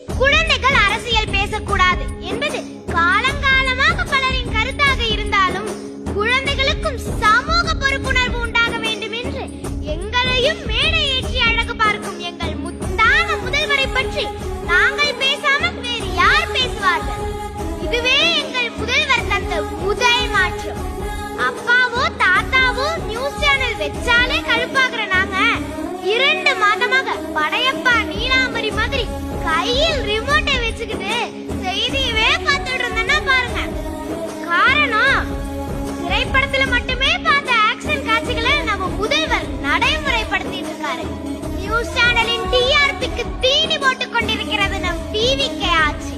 குழந்தைகள் அரசியல் பேசக்கூடாது என்பது காலங்காலமாக பலரின் கருத்தாக இருந்தாலும் குழந்தைகளுக்கும் சமூக பொறுப்புணர்வு உண்டாக வேண்டும் என்று எங்களையும் மேடை ஏற்றி அழகு பார்க்கும் எங்கள் முத்தான முதல்வரை பற்றி நாங்கள் பேசாமல் வேறு யார் பேசுவார்கள்? இதுவே எங்கள் முதல்வர் தந்த முதல் மாற்றம். அப்பாவோ தாத்தாவோ நியூஸ் சேனல் வச்சாலே கழுப்பாக்குற நாங்க 2 மாதமாக படையப்பா நீலாம்பரி மாதிரி கையில் ரிமோட்டை வச்சுக்கிட்டு செய்தியவே பார்த்துட்டு இருந்தேன்னா பாருங்க. காரணம், திரைப்படத்துல மட்டுமே பார்த்த ஆக்ஷன் காட்சிகளை நம்ம முதல்வர் நடைமுறைப்படுத்திட்டு இருக்காரு. நியூஸ் சேனலின் டிஆர்பிக்கு தீனி போட்டுக் கொண்டிருக்கிறது நம் டிவிகே ஆட்சி.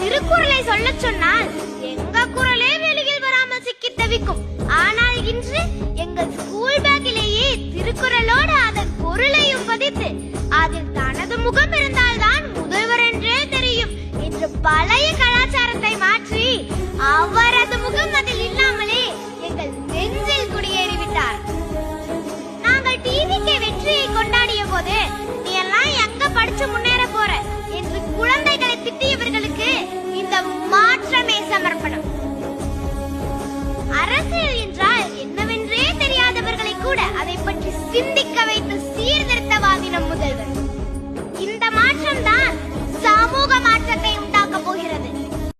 திருக்குறளை சொல்ல சொன்னால் எங்க குரலே வெளியில் வராமல் சிக்கி தவிக்கும். ஆனால் இன்று எங்கள் ஸ்கூல் பேக்கிலேயே திருக்குறளோடு அதன் பொருளையும் பதித்து அதில் தனது முகம் இருந்தால்தான் முதல்வர் என்றே தெரியும் என்று பழைய